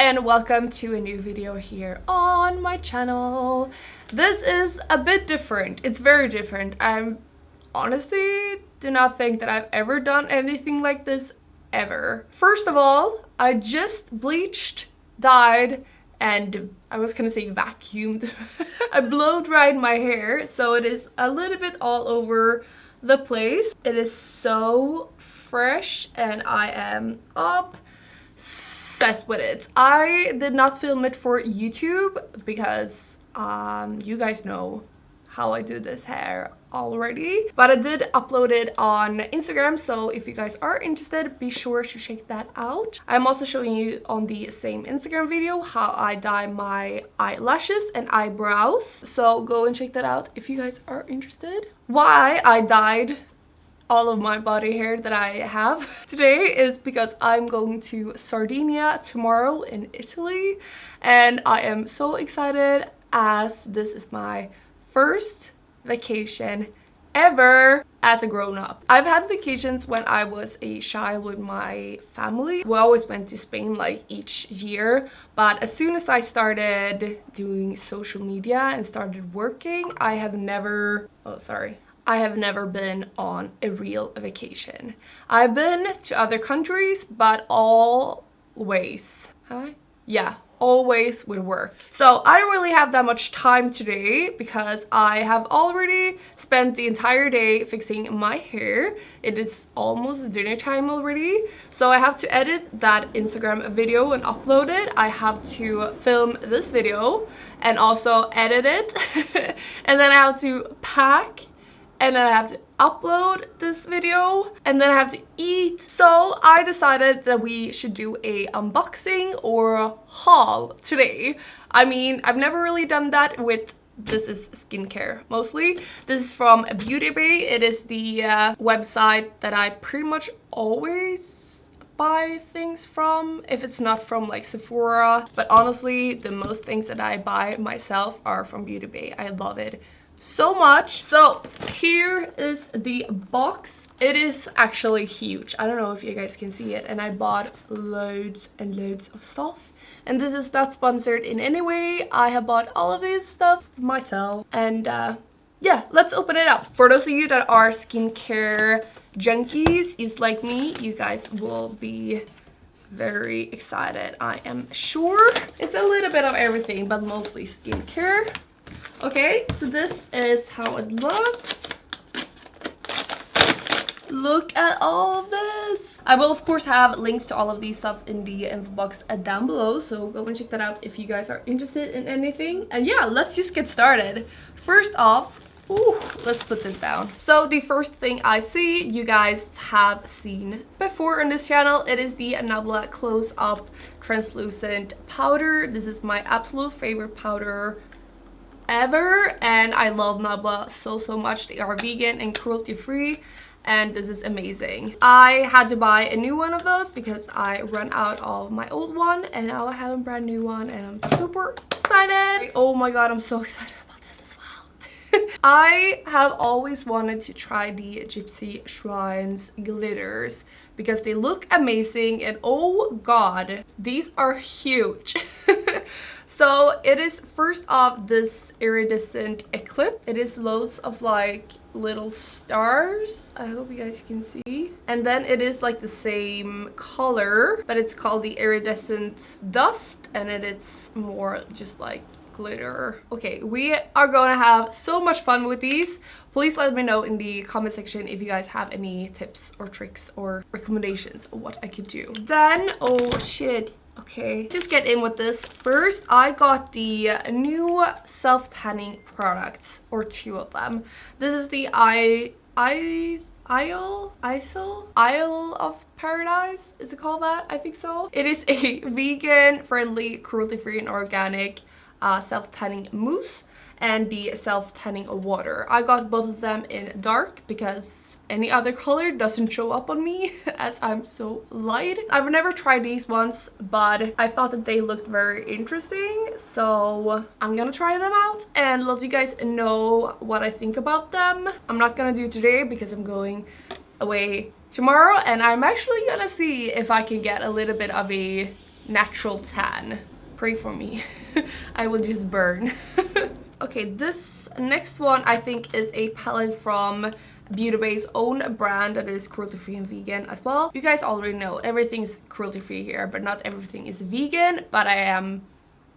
and welcome to a new video here on my channel. This is a bit different. It's very different. I'm honestly do not think that I've ever done anything like this ever. First of all, I just bleached, dyed, and I was gonna say vacuumed. I blow dried my hair, so it is a little bit all over the place. It is so fresh and I am obsessed with it. I did not film it for YouTube because you guys know how I do this hair already, but I did upload it on Instagram, so if you guys are interested, be sure to check that out. I'm also showing you on the same Instagram video how I dye my eyelashes and eyebrows, so go and check that out if you guys are interested. Why I dyed all of my body hair that I have today is because I'm going to Sardinia tomorrow in Italy, and I am so excited as this is my first vacation ever as a grown-up. I've had vacations when I was a child with my family. We always went to Spain like each year, but as soon as I started doing social media and started working, I have never been on a real vacation. I've been to other countries, but always with work. So I don't really have that much time today because I have already spent the entire day fixing my hair. It is almost dinner time already, so I have to edit that Instagram video and upload it. I have to film this video and also edit it and then I have to pack, and then I have to upload this video, and then I have to eat. So I decided that we should do a unboxing or a haul today. I mean, I've never really done that with, this is skincare mostly. This is from Beautybay. It is the website that I pretty much always buy things from, if it's not from like Sephora. But honestly, the most things that I buy myself are from Beautybay. I love it so much. So here is the box. It is actually huge. I don't know if you guys can see it, and I bought loads and loads of stuff, and this is not sponsored in any way. I have bought all of this stuff myself, and yeah, let's open it up. For those of you that are skincare junkies, is like me, you guys will be very excited, I am sure. It's a little bit of everything, but mostly skincare. Okay, so this is how it looks. Look at all of this. I will of course have links to all of these stuff in the info box down below, so go and check that out if you guys are interested in anything. And yeah, let's just get started. First off, let's put this down. So the first thing I see, you guys have seen before on this channel. It is the Nabla Close Up Translucent Powder. This is my absolute favorite powder ever, and I love Nabla so much. They are vegan and cruelty free, and this is amazing. I had to buy a new one of those because I ran out of my old one, and now I have a brand new one, and I'm super excited. Oh my god, I'm so excited about this as well. I have always wanted to try the Gypsy Shrines glitters because they look amazing, and oh god, these are huge. So it is first off this iridescent eclipse. It is loads of like little stars. I hope you guys can see. And then it is like the same color, but it's called the iridescent dust, and it's more just like glitter. Okay, we are gonna have so much fun with these. Please let me know in the comment section if you guys have any tips or tricks or recommendations of what I could do. Then, oh shit. Okay, just get in with this. First, I got the new self-tanning products, or two of them. This is the Isle of Paradise, is it called that? I think so. It is a vegan friendly, cruelty free and organic self-tanning mousse and the self-tanning water. I got both of them in dark because any other color doesn't show up on me as I'm so light. I've never tried these ones, but I thought that they looked very interesting, so I'm gonna try them out and let you guys know what I think about them. I'm not gonna do it today because I'm going away tomorrow, and I'm actually gonna see if I can get a little bit of a natural tan. Pray for me. I will just burn. Okay, this next one I think is a palette from Beautybay's own brand that is cruelty-free and vegan as well. You guys already know everything is cruelty-free here, but not everything is vegan. But I am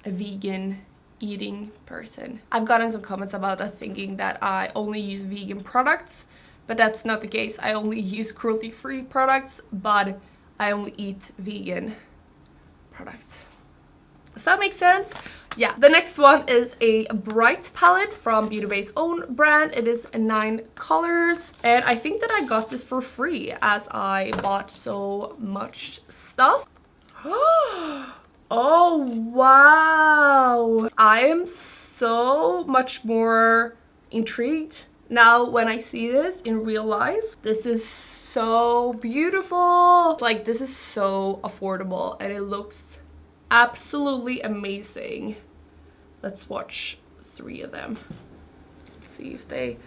a vegan eating person. I've gotten some comments about that, thinking that I only use vegan products, but that's not the case. I only use cruelty-free products, but I only eat vegan products. Does that make sense? Yeah. The next one is a bright palette from Beautybay's own brand. It is 9 colors, and I think that I got this for free as I bought so much stuff. Oh wow, I am so much more intrigued now when I see this in real life. This is so beautiful. Like, this is so affordable and it looks absolutely amazing. Let's watch 3 of them. Let's see if they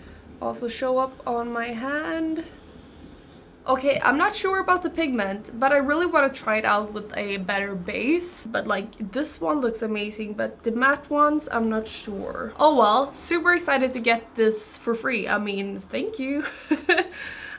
also show up on my hand. Okay, I'm not sure about the pigment, but I really want to try it out with a better base. But like, this one looks amazing, but the matte ones, I'm not sure. Oh well, super excited to get this for free. I mean, thank you.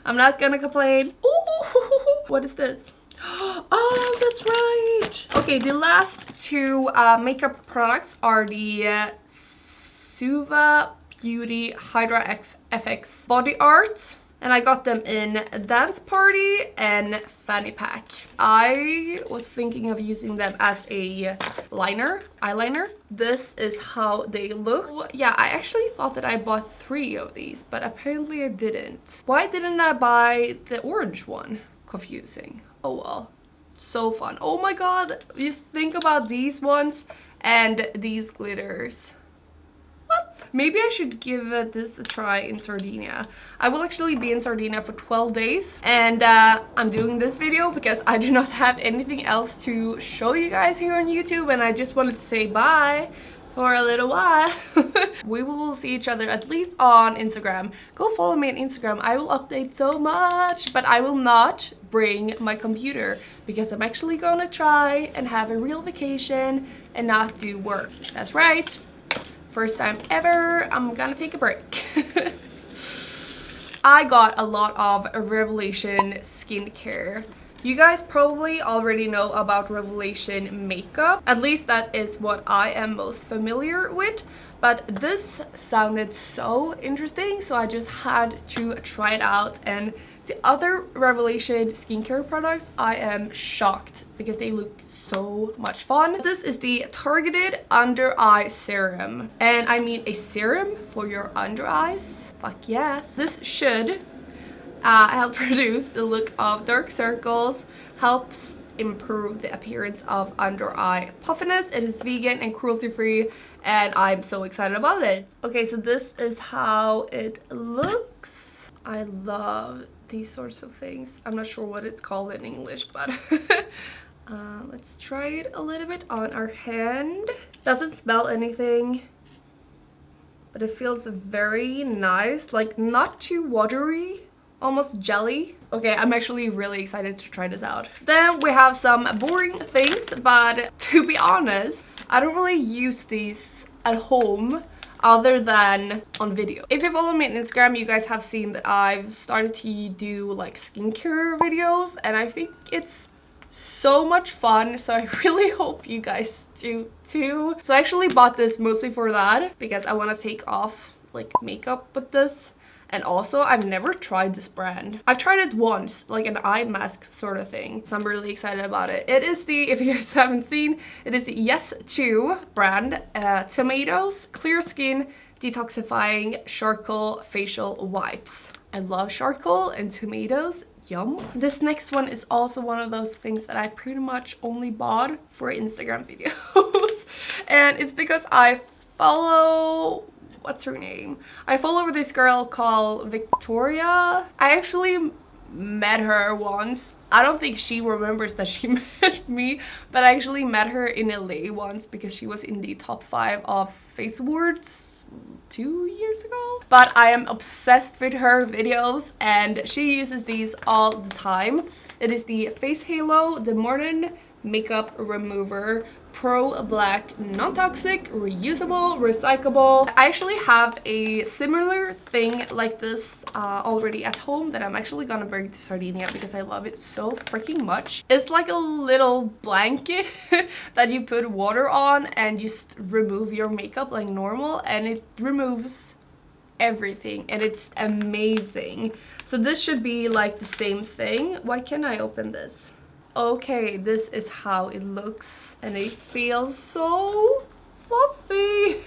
I'm not gonna complain. Ooh, what is this? Oh, that's right. Okay, the last 2 makeup products are the Suva Beauty Hydra FX Body Art. And I got them in Dance Party and Fanny Pack. I was thinking of using them as a eyeliner. This is how they look. Yeah, I actually thought that I bought 3 of these, but apparently I didn't. Why didn't I buy the orange one? Confusing. Oh well. So fun. Oh my god. Just think about these ones and these glitters. Maybe I should give this a try in Sardinia. I will actually be in Sardinia for 12 days. And I'm doing this video because I do not have anything else to show you guys here on YouTube. And I just wanted to say bye for a little while. We will see each other at least on Instagram. Go follow me on Instagram. I will update so much. But I will not bring my computer because I'm actually gonna try and have a real vacation and not do work. That's right. First time ever, I'm gonna take a break. I got a lot of Revelation skincare. You guys probably already know about Revelation makeup. At least that is what I am most familiar with. But this sounded so interesting, so I just had to try it out. And the other Revelation skincare products, I am shocked because they look so much fun. This is the Targeted Under Eye Serum. And I mean a serum for your under eyes. Fuck yes. This should help reduce the look of dark circles, helps improve the appearance of under eye puffiness. It is vegan and cruelty free, and I'm so excited about it. Okay, so this is how it looks. I love these sorts of things. I'm not sure what it's called in English, but let's try it a little bit on our hand. Doesn't smell anything, but it feels very nice, like not too watery, almost jelly. Okay, I'm actually really excited to try this out. Then we have some boring things, but to be honest, I don't really use these at home other than on video. If you follow me on Instagram, you guys have seen that I've started to do like skincare videos, and I think it's so much fun, so I really hope you guys do too. So I actually bought this mostly for that, because I want to take off like makeup with this. And also, I've never tried this brand. I've tried it once, like an eye mask sort of thing. So I'm really excited about it. It is the, if you guys haven't seen, it is the Yes 2 brand. Tomatoes, clear skin, detoxifying charcoal facial wipes. I love charcoal and tomatoes. Yum. This next one is also one of those things that I pretty much only bought for Instagram videos. And it's because I follow... what's her name? I follow this girl called Victoria. I actually met her once. I don't think she remembers that she met me, but I actually met her in LA once because she was in the top 5 of Face Awards 2 years ago. But I am obsessed with her videos, and she uses these all the time. It is the Face Halo, the Modern makeup remover. Pro Black, non-toxic, reusable, recyclable. I actually have a similar thing like this already at home that I'm actually gonna bring to Sardinia because I love it so freaking much. It's like a little blanket that you put water on and just remove your makeup like normal, and it removes everything and it's amazing. So this should be like the same thing. Why can't I open this? Okay, this is how it looks and it feels so fluffy.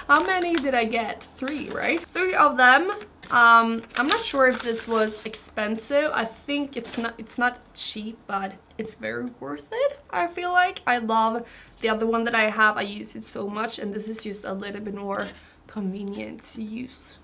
How many did I get? 3, right? 3 of them. I'm not sure if this was expensive. I think it's not cheap, but it's very worth it. I feel like I love the other one that I have. I use it so much, and this is just a little bit more convenient to use.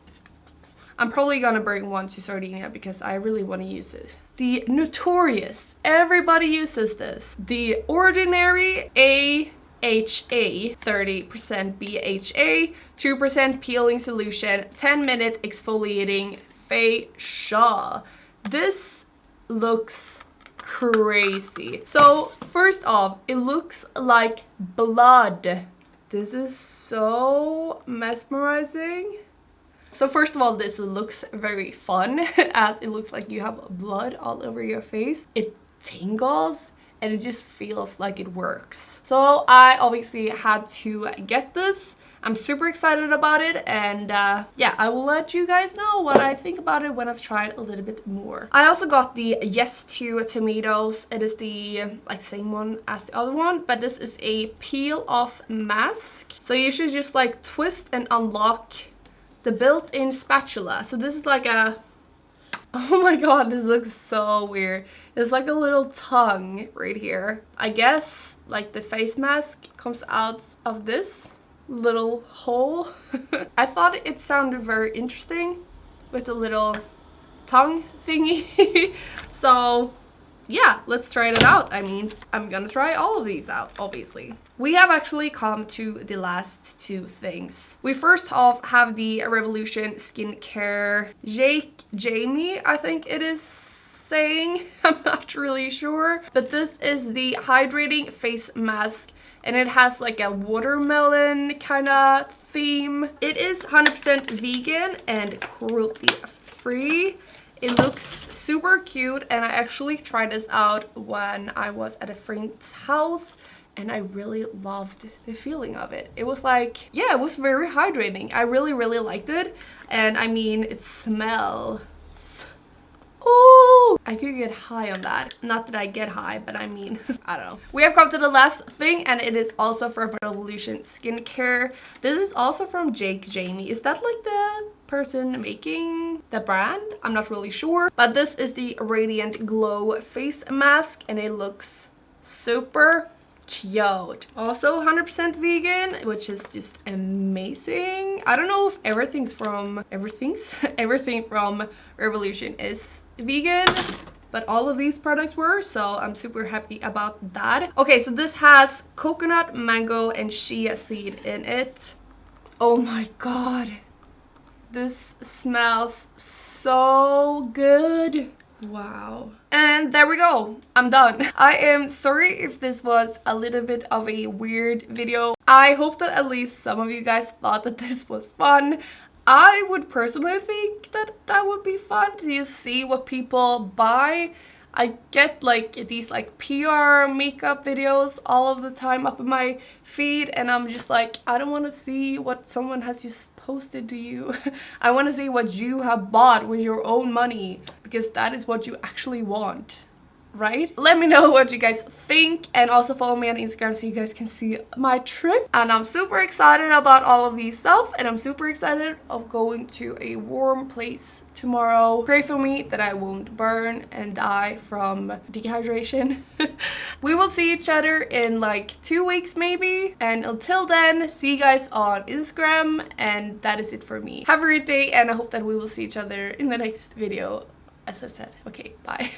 I'm probably gonna bring one to Sardinia because I really want to use it. The notorious, everybody uses this, the Ordinary AHA, 30% BHA, 2% peeling solution, 10-minute exfoliating facial. This looks crazy. So first off, it looks like blood. This is so mesmerizing. So first of all, this looks very fun as it looks like you have blood all over your face. It tingles and it just feels like it works. So I obviously had to get this. I'm super excited about it, and yeah, I will let you guys know what I think about it when I've tried a little bit more. I also got the Yes to Tomatoes. It is the like same one as the other one, but this is a peel off mask. So you should just like twist and unlock the built-in spatula. So this is like a, oh my god, this looks so weird. It's like a little tongue right here. I guess like the face mask comes out of this little hole. I thought it sounded very interesting with the little tongue thingy. So yeah, let's try it out. I mean, I'm gonna try all of these out, obviously. We have actually come to the last 2 things. We first off have the Revolution Skincare Jamie, I think it is saying. I'm not really sure. But this is the hydrating face mask, and it has like a watermelon kind of theme. It is 100% vegan and cruelty free. It looks super cute, and I actually tried this out when I was at a friend's house, and I really loved the feeling of it. It was like, yeah, it was very hydrating. I really liked it, and I mean, it smells. Ooh, I could get high on that. Not that I get high, but I mean, I don't know. We have come to the last thing, and it is also from Revolution Skincare. This is also from Jamie. Is that like the person making the brand? I'm not really sure, but this is the Radiant Glow face mask, and it looks super cute. Also 100% vegan, which is just amazing. I don't know if everything from Revolution is vegan, but all of these products were, so I'm super happy about that. Okay, so this has coconut, mango, and chia seed in it. Oh my god, this smells so good. Wow. And there we go. I'm done. I am sorry if this was a little bit of a weird video. I hope that at least some of you guys thought that this was fun. I would personally think that that would be fun to just see what people buy. I get like these like PR makeup videos all of the time up in my feed, and I'm just like, I don't want to see what someone has just posted to you. I want to see what you have bought with your own money, because that is what you actually want, right? Let me know what you guys think, and also follow me on Instagram so you guys can see my trip. And I'm super excited about all of these stuff, and I'm super excited of going to a warm place tomorrow. Pray for me that I won't burn and die from dehydration. We will see each other in like 2 weeks maybe, and until then, see you guys on Instagram, and that is it for me. Have a great day, and I hope that we will see each other in the next video, as I said. Okay, bye.